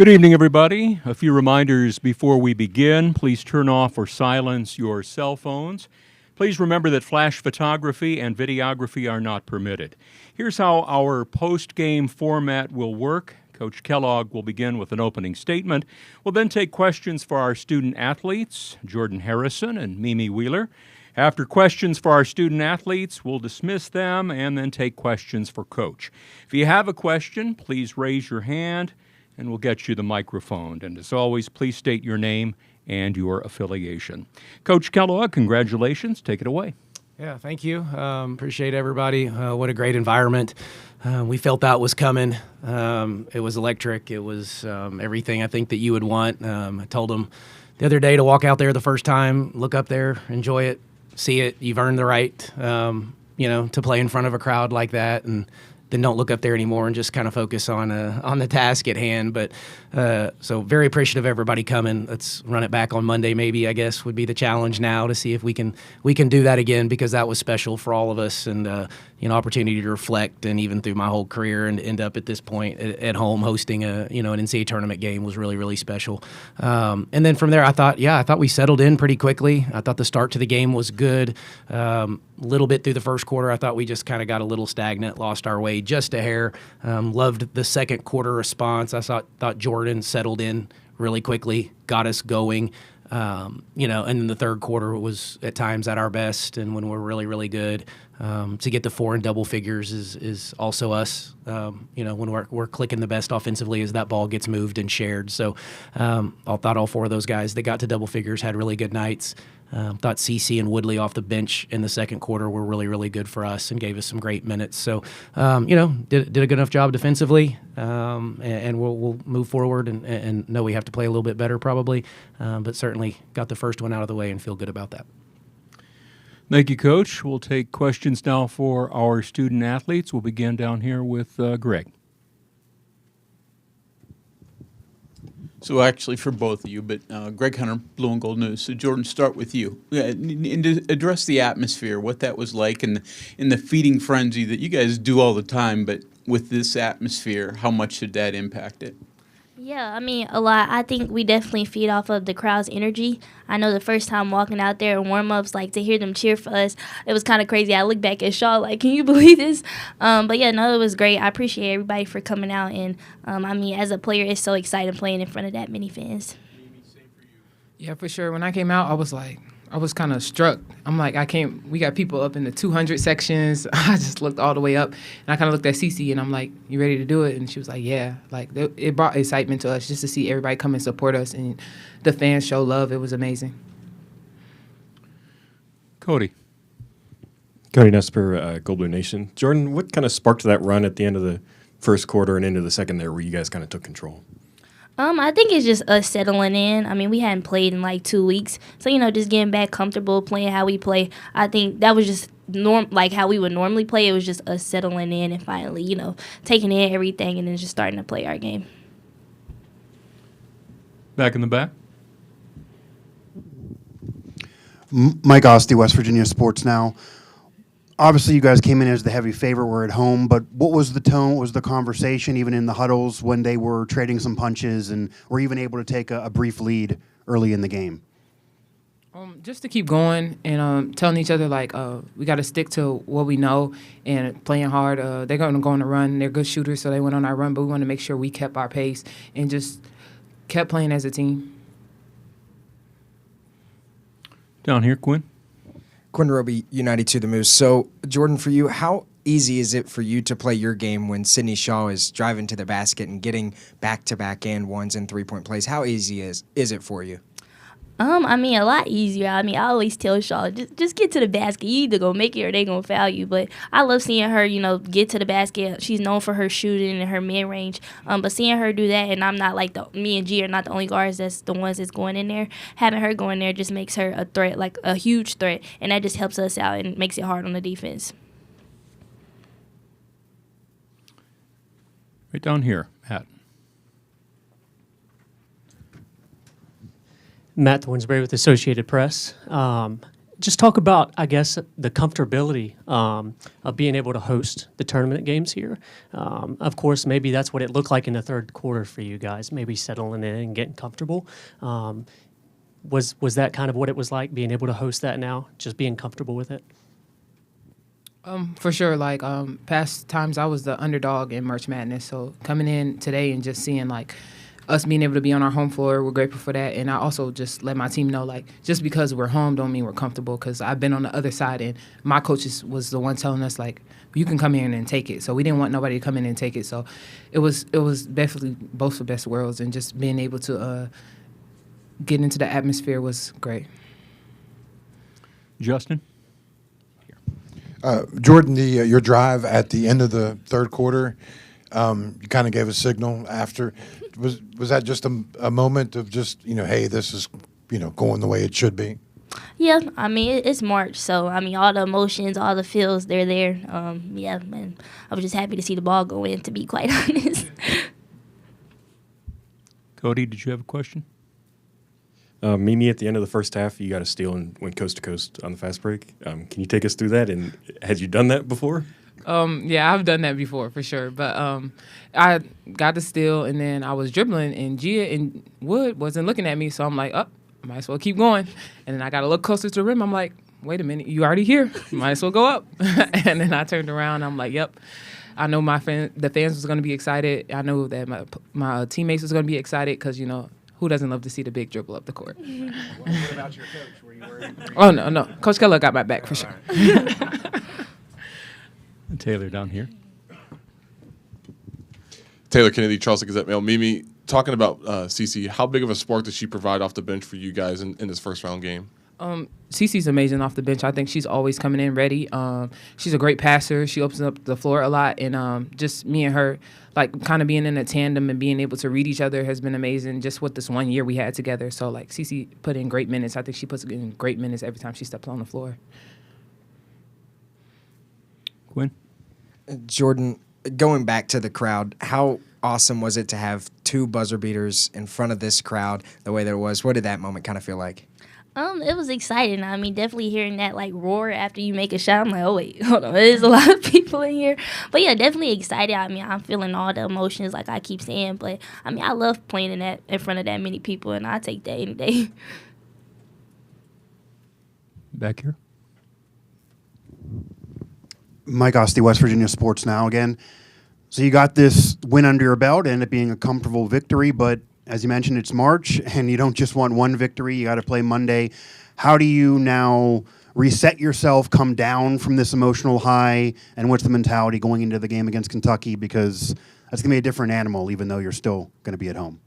Good evening, everybody. A few reminders before we begin. Please turn off or silence your cell phones. Please remember that flash photography and videography are not permitted. Here's how our post-game format will work. Coach Kellogg will begin with an opening statement. We'll then take questions for our student athletes, Jordan Harrison and Mimi Wheeler. After questions for our student athletes, we'll dismiss them and then take questions for Coach. If you have a question, please raise your hand and we'll get you the microphone. And as always, please state your name and your affiliation. Coach Kellogg, congratulations. Take it away. Yeah, thank you. Appreciate everybody. What a great environment. We felt that was coming. It was electric. It was everything I think that you would want. I told them the other day to walk out there the first time, look up there, enjoy it, see it. You've earned the right, to play in front of a crowd like that, and then don't look up there anymore and just kind of focus on the task at hand. But so very appreciative of everybody coming. Let's run it back on Monday, maybe, I guess, would be the challenge now to see if we can do that again, because that was special for all of us, and opportunity to reflect, and even through my whole career, and to end up at this point at home hosting an NCAA tournament game was really, really special. And then from there, I thought we settled in pretty quickly. I thought the start to the game was good. Little bit through the first quarter, I thought we just kind of got a little stagnant, lost our way just a hair. Loved the second quarter response. I thought Jordan settled in really quickly, got us going. And then the third quarter was at times at our best, and when we're really, really good. To get the 4 in double figures is also us. When we're clicking the best offensively as that ball gets moved and shared. So I thought all 4 of those guys that got to double figures had really good nights. Thought CeCe and Woodley off the bench in the second quarter were really, really good for us and gave us some great minutes. So, did a good enough job defensively, and we'll move forward and know we have to play a little bit better probably, but certainly got the first one out of the way and feel good about that. Thank you, Coach. We'll take questions now for our student athletes. We'll begin down here with Greg. So actually for both of you, but Greg Hunter, Blue and Gold News. So Jordan, start with you. And to address the atmosphere, what that was like in the feeding frenzy that you guys do all the time, but with this atmosphere, how much did that impact it? Yeah, a lot. I think we definitely feed off of the crowd's energy. I know the first time walking out there in warm-ups, to hear them cheer for us, it was kind of crazy. I looked back at Shaw can you believe this? But yeah, no, it was great. I appreciate everybody for coming out. And, as a player, it's so exciting playing in front of that many fans. Yeah, for sure. When I came out, I was kind of struck. I'm like, we got people up in the 200 sections. I just looked all the way up, and I kind of looked at CeCe, and I'm like, you ready to do it? And she was like, yeah. It brought excitement to us just to see everybody come and support us, and the fans show love. It was amazing. Cody Nesper, Gold Blue Nation. Jordan, what kind of sparked that run at the end of the first quarter and into the second there where you guys kind of took control? I think it's just us settling in. We hadn't played in 2 weeks. So, just getting back comfortable, playing how we play. I think that was just how we would normally play. It was just us settling in and finally, taking in everything and then just starting to play our game. Back in the back. Mike Osti, West Virginia Sports Now. Obviously, you guys came in as the heavy favorite. We're at home, but what was the tone? What was the conversation, even in the huddles when they were trading some punches and were even able to take a brief lead early in the game? Just to keep going and telling each other, we got to stick to what we know and playing hard. They're going to go on a run. They're good shooters, so they went on our run, but we want to make sure we kept our pace and just kept playing as a team. Down here, Quinn Roby, United to the Moose. So, Jordan, for you, how easy is it for you to play your game when Sydney Shaw is driving to the basket and getting back-to-back and ones and three-point plays? How easy is it for you? A lot easier. I always tell Shaw, just get to the basket. You either gonna make it or they gonna foul you. But I love seeing her, get to the basket. She's known for her shooting and her mid-range. But seeing her do that, and I'm not me and G are not the only guards that's the ones that's going in there. Having her go in there just makes her a threat, a huge threat. And that just helps us out and makes it hard on the defense. Right down here, Matt. Matt Thornsberry with Associated Press. just talk about, I guess, the comfortability of being able to host the tournament games here. Of course, maybe that's what it looked like in the third quarter for you guys, maybe settling in and getting comfortable. Was that kind of what it was like, being able to host that now, just being comfortable with it? For sure. Like past times, I was the underdog in March Madness. So coming in today and just seeing like us being able to be on our home floor, we're grateful for that. And I also just let my team know, like, just because we're home don't mean we're comfortable, because I've been on the other side, and my coaches was the one telling us, like, you can come in and take it. So we didn't want nobody to come in and take it. So it was definitely both the best worlds, and just being able to get into the atmosphere was great. Justin? Jordan, your drive at the end of the third quarter, you kind of gave a signal after. Was that just a moment of just, hey, this is, going the way it should be? Yeah, I mean, it's March, so, I mean, all the emotions, all the feels, they're there. Yeah, man, I was just happy to see the ball go in, to be quite honest. Cody, did you have a question? Mimi, at the end of the first half, you got a steal and went coast to coast on the fast break. Can you take us through that? And had you done that before? Yeah, I've done that before for sure. But I got the steal, and then I was dribbling, and Gia and Wood wasn't looking at me, so I'm like, might as well keep going. And then I got a little closer to the rim. I'm like, wait a minute, you already here. Might as well go up. And then I turned around. I'm like, yep. I know the fans was going to be excited. I know that my teammates was going to be excited because, who doesn't love to see the big dribble up the court? What about your coach? Were you worried? Oh, no. Coach Kellogg got my back for sure. Taylor down here. Taylor Kennedy, Charleston Gazette Mail. Mimi, talking about Cece, how big of a spark did she provide off the bench for you guys in this first round game? Cece's amazing off the bench. I think she's always coming in ready. She's a great passer. She opens up the floor a lot, and just me and her, like, kind of being in a tandem and being able to read each other has been amazing. Just with this 1 year we had together. So, like, Cece put in great minutes. I think she puts in great minutes every time she steps on the floor. Quinn? Jordan, going back to the crowd, how awesome was it to have two buzzer beaters in front of this crowd the way that it was? What did that moment kind of feel like? It was exciting. I mean, definitely hearing that, like, roar after you make a shot. I'm like, oh, wait, hold on. There's a lot of people in here. But, yeah, definitely excited. I mean, I'm feeling all the emotions, like I keep saying. But, I mean, I love playing in front of that many people, and I take that any day. Back here. Mike Osti, West Virginia Sports Now again. So you got this win under your belt, ended up being a comfortable victory, but as you mentioned, it's March, and you don't just want one victory. You got to play Monday. How do you now reset yourself, come down from this emotional high, and what's the mentality going into the game against Kentucky? Because that's going to be a different animal, even though you're still going to be at home.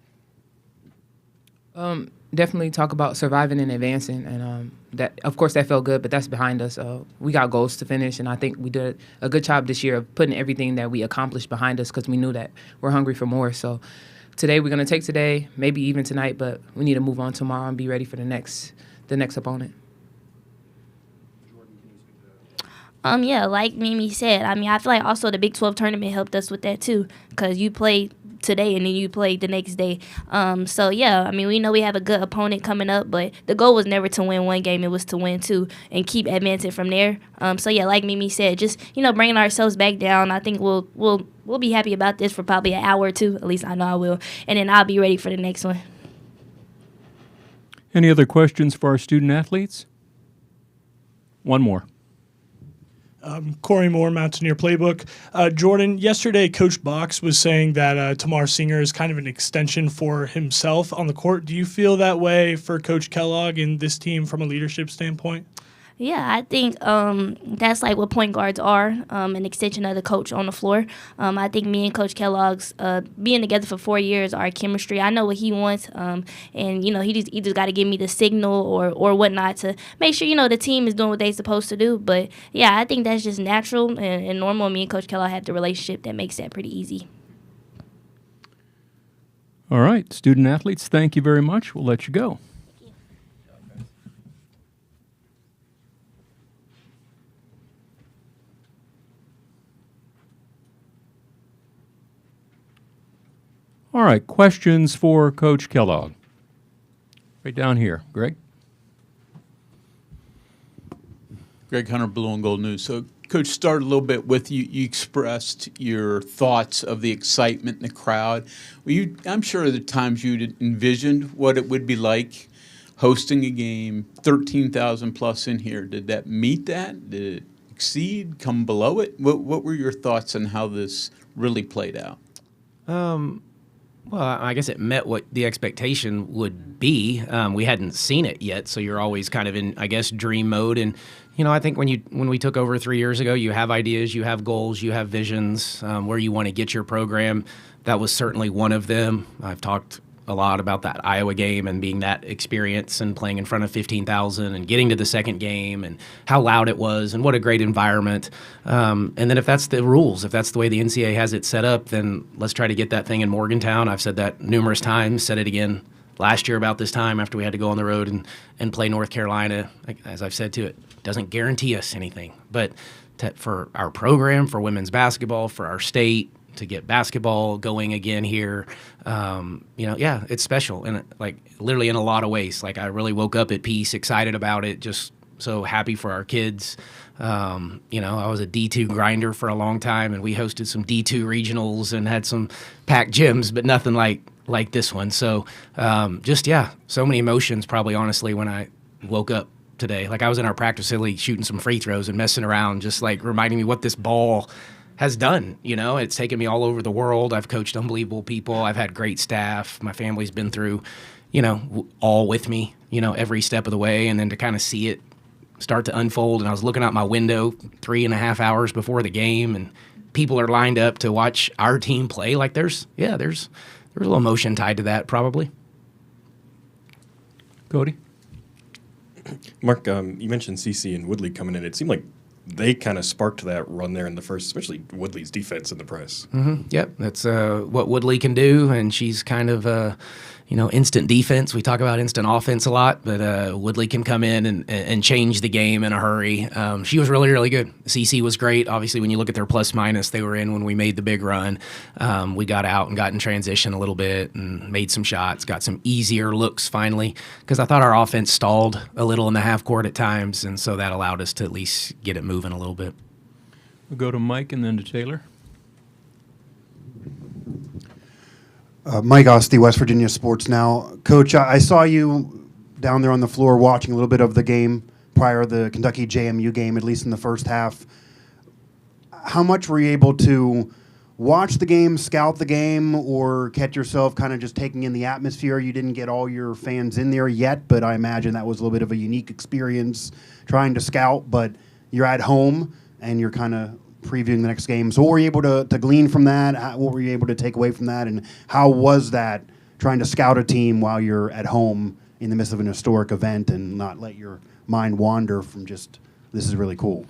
Definitely talk about surviving and advancing, and that, of course, that felt good, but that's behind us. We got goals to finish, and I think we did a good job this year of putting everything that we accomplished behind us, because we knew that we're hungry for more. So today, we're going to take today, maybe even tonight, but we need to move on tomorrow and be ready for the next opponent. Yeah, like Mimi said, I mean, I feel like also the Big 12 tournament helped us with that too, because you play today and then you play the next day. So, yeah, I mean, we know we have a good opponent coming up, but the goal was never to win one game. It was to win two and keep advancing from there. So, yeah, like Mimi said, just, bringing ourselves back down. I think we'll be happy about this for probably an hour or two. At least I know I will. And then I'll be ready for the next one. Any other questions for our student athletes? One more. Corey Moore, Mountaineer Playbook. Jordan, yesterday Coach Box was saying that Tamar Singer is kind of an extension for himself on the court. Do you feel that way for Coach Kellogg and this team from a leadership standpoint? Yeah, I think that's like what point guards are, an extension of the coach on the floor. I think me and Coach Kellogg's being together for 4 years, our chemistry, I know what he wants, and, he just either got to give me the signal or whatnot to make sure, the team is doing what they're supposed to do. But, yeah, I think that's just natural and normal. Me and Coach Kellogg have the relationship that makes that pretty easy. All right, student athletes, thank you very much. We'll let you go. All right, questions for Coach Kellogg? Right down here. Greg? Greg Hunter, Blue and Gold News. So, Coach, start a little bit with you. You expressed your thoughts of the excitement in the crowd. I'm sure at the times you'd envisioned what it would be like hosting a game, 13,000 plus in here. Did that meet that? Did it exceed, come below it? What were your thoughts on how this really played out? Well, I guess it met what the expectation would be. We hadn't seen it yet, so you're always kind of in, I guess, dream mode. And I think when we took over 3 years ago, you have ideas, you have goals, you have visions where you want to get your program. That was certainly one of them. I've talked a lot about that Iowa game and being that experience and playing in front of 15,000 and getting to the second game and how loud it was and what a great environment. And then if that's the rules, if that's the way the NCAA has it set up, then let's try to get that thing in Morgantown. I've said that numerous times, said it again last year about this time after we had to go on the road and play North Carolina. As I've said to it, doesn't guarantee us anything. But for our program, for women's basketball, for our state, to get basketball going again here, it's special. And like literally in a lot of ways, like I really woke up at peace, excited about it, just so happy for our kids. I was a D2 grinder for a long time, and we hosted some D2 regionals and had some packed gyms, but nothing like this one. So so many emotions probably, honestly, when I woke up today. Like I was in our practice facility shooting some free throws and messing around, just like reminding me what this ball has done. It's taken me all over the world. I've coached unbelievable people. I've had great staff. My family's been through, all with me, every step of the way. And then to kind of see it start to unfold. And I was looking out my window 3.5 hours before the game, and people are lined up to watch our team play. Like there's a little emotion tied to that probably. Cody? Mark, you mentioned CC and Woodley coming in. It seemed like they kind of sparked that run there in the first, especially Woodley's defense in the press. Mm-hmm. Yep, that's what Woodley can do, and she's kind of instant defense. We talk about instant offense a lot, but Woodley can come in and change the game in a hurry. She was really, really good. CC was great. Obviously, when you look at their plus-minus, they were in when we made the big run. We got out and got in transition a little bit and made some shots, got some easier looks finally, because I thought our offense stalled a little in the half court at times, and so that allowed us to at least get it moving a little bit. We'll go to Mike and then to Taylor. Mike Osti, West Virginia Sports Now. Coach, I saw you down there on the floor watching a little bit of the game prior to the Kentucky JMU game, at least in the first half. How much were you able to watch the game, scout the game, or catch yourself kind of just taking in the atmosphere? You didn't get all your fans in there yet, but I imagine that was a little bit of a unique experience trying to scout, but you're at home and you're kind of previewing the next game. So what were you able to glean from that? What were you able to take away from that? And how was that trying to scout a team while you're at home in the midst of an historic event and not let your mind wander from just, this is really cool?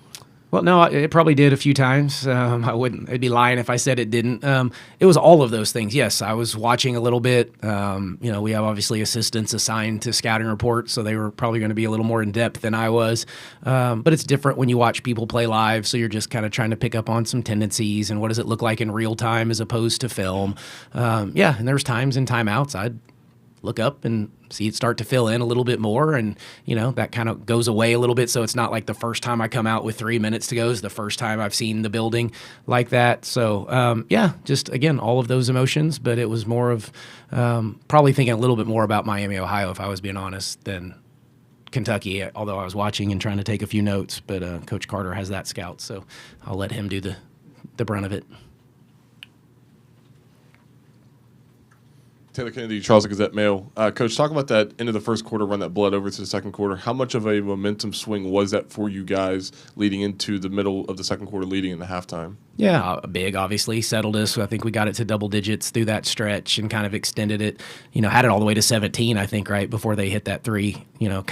Well, no, it probably did a few times. I'd be lying if I said it didn't. It was all of those things. Yes, I was watching a little bit. We have obviously assistants assigned to scouting reports, so they were probably going to be a little more in depth than I was. But it's different when you watch people play live, so you're just kind of trying to pick up on some tendencies and what does it look like in real time as opposed to film. And there was times in timeouts I'd look up and see it start to fill in a little bit more, and that kind of goes away a little bit, so it's not like the first time I come out with 3 minutes to go is the first time I've seen the building like that. So just again, all of those emotions, but it was more of probably thinking a little bit more about Miami, Ohio, if I was being honest, than Kentucky, although I was watching and trying to take a few notes. But Coach Carter has that scout, so I'll let him do the brunt of it. Taylor Kennedy, Charles Gazette-Mail. Coach, talk about that end of the first quarter run that bled over to the second quarter. How much of a momentum swing was that for you guys leading into the middle of the second quarter, leading into halftime? Yeah, big, obviously. Settled us. I think we got it to double digits through that stretch and kind of extended it. Had it all the way to 17, I think, right before they hit that three, and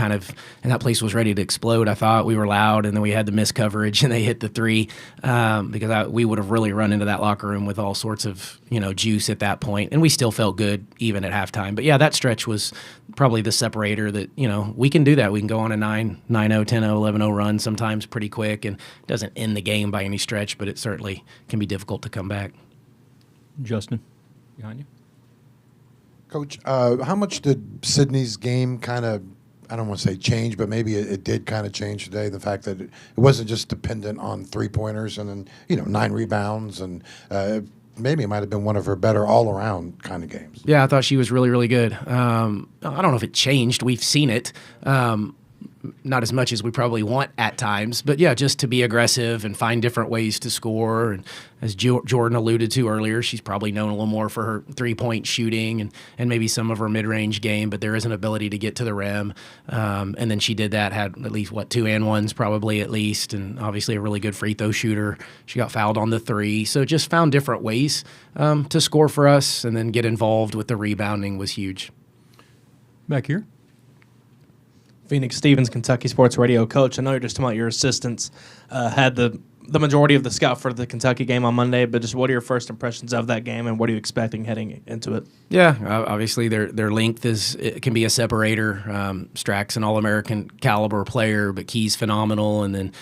that place was ready to explode. I thought we were loud, and then we had the missed coverage, and they hit the three because we would have really run into that locker room with all sorts of, juice at that point. And we still felt good even at halftime. But, yeah, that stretch was probably the separator that, we can do that. We can go on a 9-0, 10-0, 11-0 run sometimes pretty quick, and it doesn't end the game by any stretch, but it certainly can be difficult to come back. Justin, behind you. Coach, how much did Sydney's game kind of I don't want to say change, but maybe it did kind of change today. The fact that it wasn't just dependent on 3-pointers and then 9 rebounds, and maybe it might have been one of her better all-around kind of games. Yeah, I thought she was really, really good. I don't know if it changed. We've seen it. Not as much as we probably want at times, but yeah, just to be aggressive and find different ways to score. And as Jordan alluded to earlier, she's probably known a little more for her 3-point shooting and maybe some of her mid-range game, but there is an ability to get to the rim. And then she did that, had at least, 2 and 1s probably at least, and obviously a really good free throw shooter. She got fouled on the 3. So just found different ways to score for us, and then get involved with the rebounding was huge. Back here. Phoenix Stevens, Kentucky Sports Radio. Coach, I know you're just talking about your assistants had the majority of the scout for the Kentucky game on Monday, but just what are your first impressions of that game, and what are you expecting heading into it? Yeah, obviously their length can be a separator. Strack's an All-American caliber player, but Key's phenomenal, and then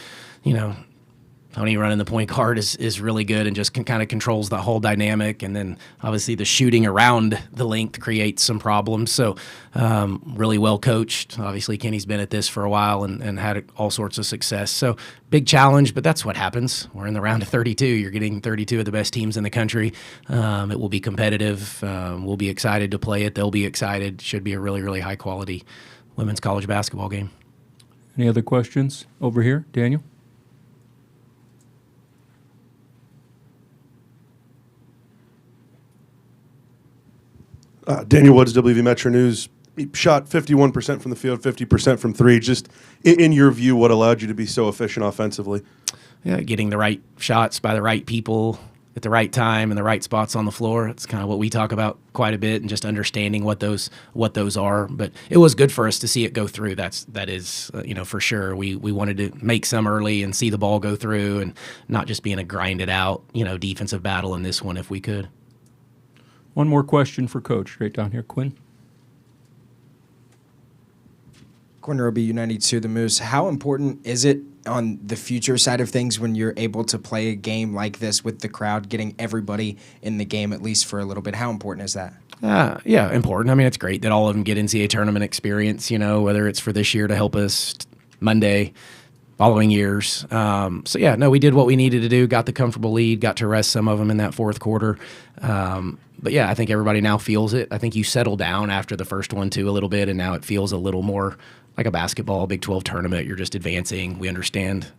Tony running the point guard is really good and just kind of controls the whole dynamic. And then obviously the shooting around the length creates some problems. So really well coached. Obviously Kenny's been at this for a while and had all sorts of success. So big challenge, but that's what happens. We're in the round of 32. You're getting 32 of the best teams in the country. It will be competitive. We'll be excited to play it. They'll be excited. Should be a really, really high quality women's college basketball game. Any other questions over here? Daniel? Daniel Woods, WV Metro News. He shot 51% from the field, 50% from 3. Just in your view, what allowed you to be so efficient offensively? Yeah, getting the right shots by the right people at the right time and the right spots on the floor. It's kind of what we talk about quite a bit, and just understanding what those are. But it was good for us to see it go through. That is for sure. We wanted to make some early and see the ball go through, and not just being a grinded out defensive battle in this one if we could. One more question for Coach, straight down here. Quinn? Quinn Roby, U92, the Moose. How important is it on the future side of things when you're able to play a game like this with the crowd, getting everybody in the game at least for a little bit? How important is that? Yeah, important. I mean, it's great that all of them get NCAA tournament experience, whether it's for this year to help us Monday, following years. We did what we needed to do, got the comfortable lead, got to rest some of them in that fourth quarter. But yeah, I think everybody now feels it. I think you settle down after the first one too a little bit, and now it feels a little more like a basketball Big 12 tournament. You're just advancing. We understand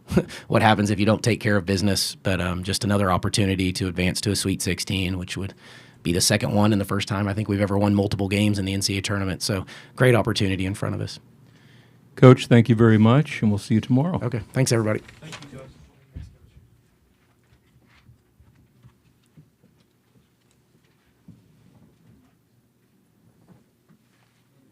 what happens if you don't take care of business, but just another opportunity to advance to a Sweet 16, which would be the second one and the first time I think we've ever won multiple games in the NCAA tournament. So great opportunity in front of us. Coach, thank you very much, and we'll see you tomorrow. Okay, thanks everybody. Thank you, Coach.